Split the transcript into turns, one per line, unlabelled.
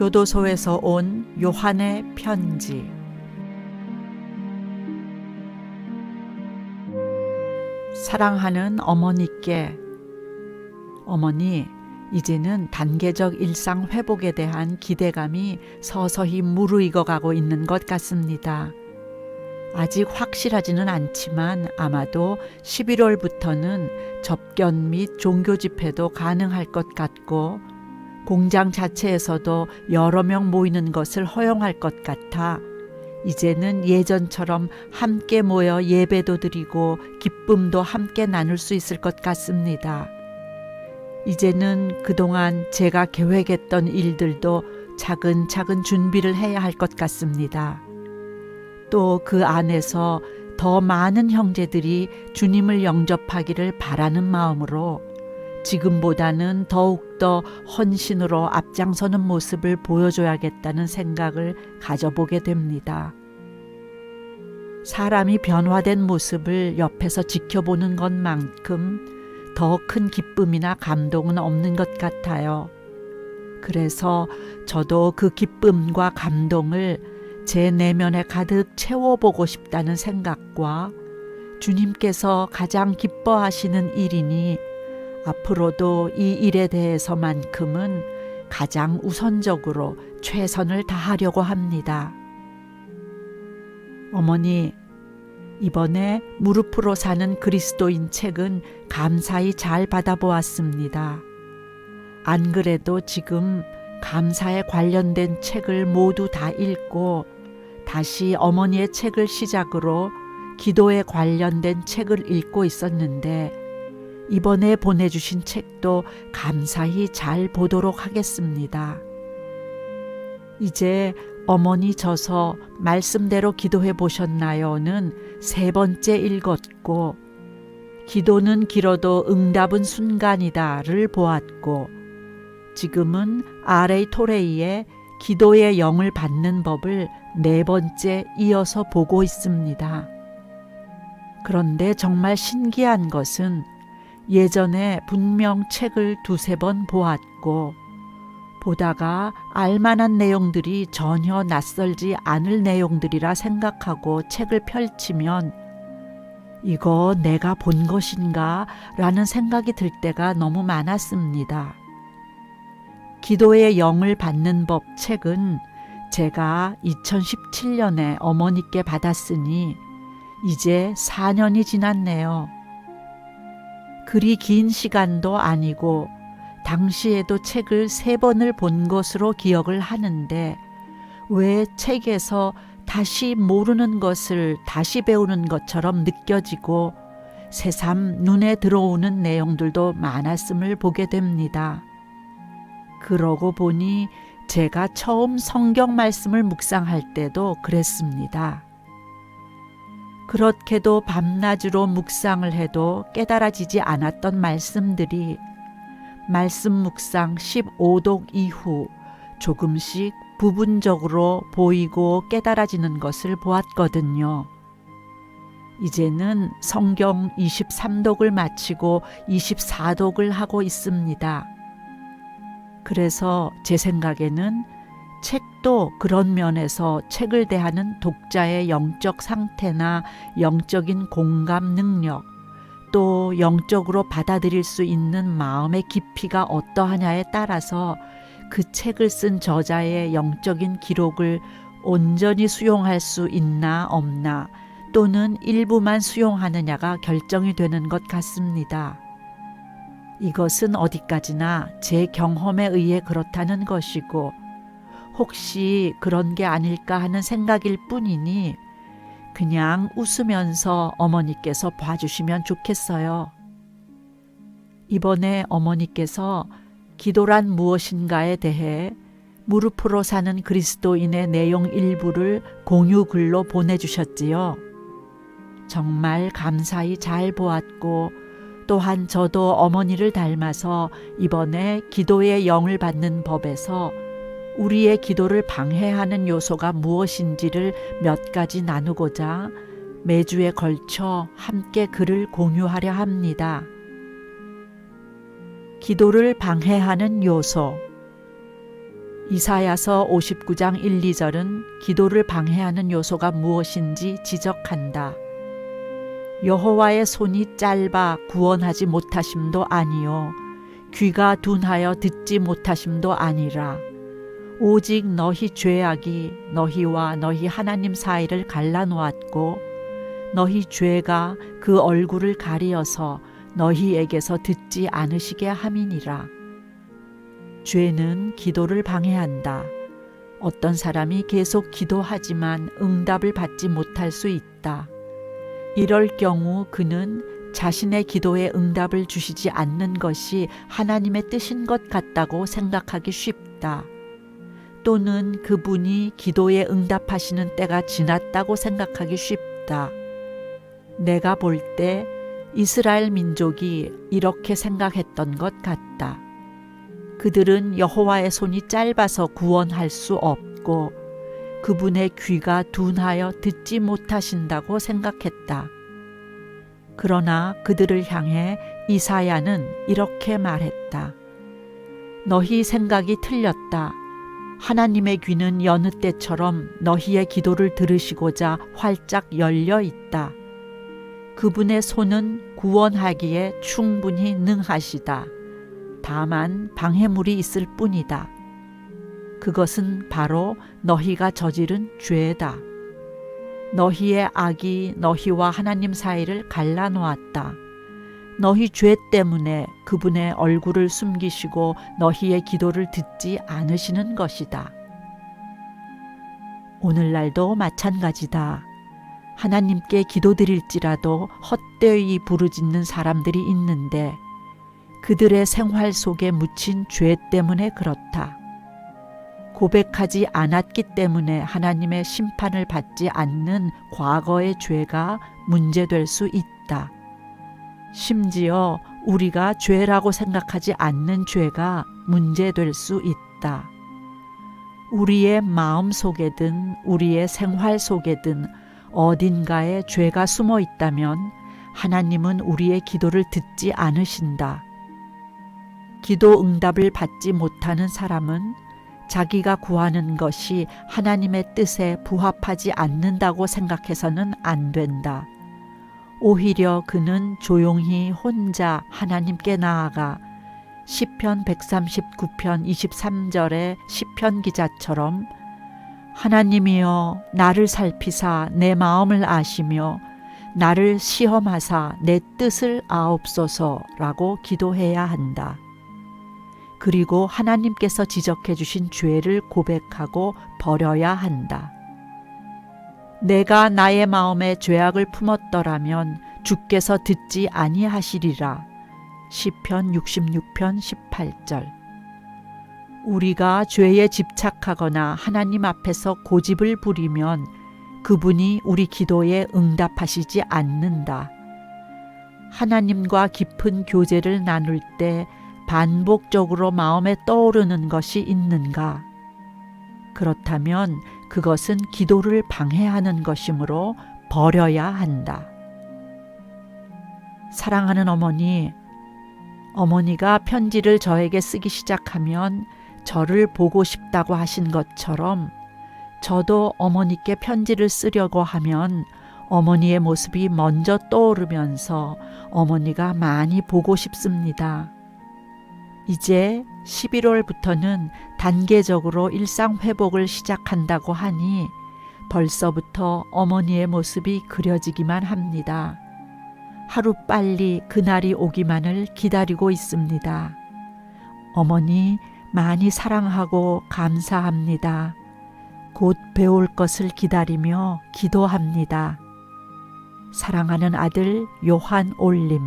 교도소에서 온 요한의 편지. 사랑하는 어머니께, 어머니, 이제는 단계적 일상 회복에 대한 기대감이 서서히 무르익어가고 있는 것 같습니다. 아직 확실하지는 않지만 아마도 11월부터는 접견 및 종교 집회도 가능할 것 같고, 공장 자체에서도 여러 명 모이는 것을 허용할 것 같아 이제는 예전처럼 함께 모여 예배도 드리고 기쁨도 함께 나눌 수 있을 것 같습니다. 이제는 그동안 제가 계획했던 일들도 차근차근 준비를 해야 할 것 같습니다. 또 그 안에서 더 많은 형제들이 주님을 영접하기를 바라는 마음으로 지금보다는 더욱더 헌신으로 앞장서는 모습을 보여줘야겠다는 생각을 가져보게 됩니다. 사람이 변화된 모습을 옆에서 지켜보는 것만큼 더 큰 기쁨이나 감동은 없는 것 같아요. 그래서 저도 그 기쁨과 감동을 제 내면에 가득 채워보고 싶다는 생각과 주님께서 가장 기뻐하시는 일이니 앞으로도 이 일에 대해서만큼은 가장 우선적으로 최선을 다하려고 합니다. 어머니, 이번에 무릎으로 사는 그리스도인 책은 감사히 잘 받아보았습니다. 안 그래도 지금 감사에 관련된 책을 모두 다 읽고 다시 어머니의 책을 시작으로 기도에 관련된 책을 읽고 있었는데 이번에 보내주신 책도 감사히 잘 보도록 하겠습니다. 이제 어머니 저서 말씀대로 기도해 보셨나요?는 3번째 읽었고, 기도는 길어도 응답은 순간이다를 보았고, 지금은 R.A. 토레이의 기도의 영을 받는 법을 4번째 이어서 보고 있습니다. 그런데 정말 신기한 것은 예전에 분명 책을 2-3번 보았고 보다가 알만한 내용들이 전혀 낯설지 않을 내용들이라 생각하고 책을 펼치면 이거 내가 본 것인가? 라는 생각이 들 때가 너무 많았습니다. 기도의 영을 받는 법 책은 제가 2017년에 어머니께 받았으니 이제 4년이 지났네요. 그리 긴 시간도 아니고 당시에도 책을 3번을 본 것으로 기억을 하는데 왜 책에서 다시 모르는 것을 다시 배우는 것처럼 느껴지고 새삼 눈에 들어오는 내용들도 많았음을 보게 됩니다. 그러고 보니 제가 처음 성경 말씀을 묵상할 때도 그랬습니다. 그렇게도 밤낮으로 묵상을 해도 깨달아지지 않았던 말씀들이 말씀 묵상 15독 이후 조금씩 부분적으로 보이고 깨달아지는 것을 보았거든요. 이제는 성경 23독을 마치고 24독을 하고 있습니다. 그래서 제 생각에는 책도 그런 면에서 책을 대하는 독자의 영적 상태나 영적인 공감 능력, 또 영적으로 받아들일 수 있는 마음의 깊이가 어떠하냐에 따라서 그 책을 쓴 저자의 영적인 기록을 온전히 수용할 수 있나 없나 또는 일부만 수용하느냐가 결정이 되는 것 같습니다. 이것은 어디까지나 제 경험에 의해 그렇다는 것이고 혹시 그런 게 아닐까 하는 생각일 뿐이니 그냥 웃으면서 어머니께서 봐주시면 좋겠어요. 이번에 어머니께서 기도란 무엇인가에 대해 무릎으로 사는 그리스도인의 내용 일부를 공유글로 보내주셨지요. 정말 감사히 잘 보았고 또한 저도 어머니를 닮아서 이번에 기도의 영을 받는 법에서 우리의 기도를 방해하는 요소가 무엇인지를 몇 가지 나누고자 매주에 걸쳐 함께 글을 공유하려 합니다. 기도를 방해하는 요소. 이사야서 59장 1, 2절은 기도를 방해하는 요소가 무엇인지 지적한다. 여호와의 손이 짧아 구원하지 못하심도 아니요 귀가 둔하여 듣지 못하심도 아니라 오직 너희 죄악이 너희와 너희 하나님 사이를 갈라놓았고 너희 죄가 그 얼굴을 가리어서 너희에게서 듣지 않으시게 함이니라. 죄는 기도를 방해한다. 어떤 사람이 계속 기도하지만 응답을 받지 못할 수 있다. 이럴 경우 그는 자신의 기도에 응답을 주시지 않는 것이 하나님의 뜻인 것 같다고 생각하기 쉽다. 또는 그분이 기도에 응답하시는 때가 지났다고 생각하기 쉽다. 내가 볼 때 이스라엘 민족이 이렇게 생각했던 것 같다. 그들은 여호와의 손이 짧아서 구원할 수 없고 그분의 귀가 둔하여 듣지 못하신다고 생각했다. 그러나 그들을 향해 이사야는 이렇게 말했다. 너희 생각이 틀렸다. 하나님의 귀는 여느 때처럼 너희의 기도를 들으시고자 활짝 열려 있다. 그분의 손은 구원하기에 충분히 능하시다. 다만 방해물이 있을 뿐이다. 그것은 바로 너희가 저지른 죄다. 너희의 악이 너희와 하나님 사이를 갈라놓았다. 너희 죄 때문에 그분의 얼굴을 숨기시고 너희의 기도를 듣지 않으시는 것이다. 오늘날도 마찬가지다. 하나님께 기도드릴지라도 헛되이 부르짖는 사람들이 있는데 그들의 생활 속에 묻힌 죄 때문에 그렇다. 고백하지 않았기 때문에 하나님의 심판을 받지 않는 과거의 죄가 문제될 수 있다. 심지어 우리가 죄라고 생각하지 않는 죄가 문제될 수 있다. 우리의 마음 속에든 우리의 생활 속에든 어딘가에 죄가 숨어 있다면 하나님은 우리의 기도를 듣지 않으신다. 기도 응답을 받지 못하는 사람은 자기가 구하는 것이 하나님의 뜻에 부합하지 않는다고 생각해서는 안 된다. 오히려 그는 조용히 혼자 하나님께 나아가 시편 139편 23절의 시편 기자처럼 하나님이여 나를 살피사 내 마음을 아시며 나를 시험하사 내 뜻을 아옵소서라고 기도해야 한다. 그리고 하나님께서 지적해 주신 죄를 고백하고 버려야 한다. 내가 나의 마음에 죄악을 품었더라면 주께서 듣지 아니하시리라. 시편 66편 18절. 우리가 죄에 집착하거나 하나님 앞에서 고집을 부리면 그분이 우리 기도에 응답하시지 않는다. 하나님과 깊은 교제를 나눌 때 반복적으로 마음에 떠오르는 것이 있는가? 그렇다면 그것은 기도를 방해하는 것이므로 버려야 한다. 사랑하는 어머니가 편지를 저에게 쓰기 시작하면 저를 보고 싶다고 하신 것처럼 저도 어머니께 편지를 쓰려고 하면 어머니의 모습이 먼저 떠오르면서 어머니가 많이 보고 싶습니다. 이제 11월부터는 단계적으로 일상 회복을 시작한다고 하니 벌써부터 어머니의 모습이 그려지기만 합니다. 하루빨리 그날이 오기만을 기다리고 있습니다. 어머니 많이 사랑하고 감사합니다. 곧 배울 것을 기다리며 기도합니다. 사랑하는 아들 요한 올림.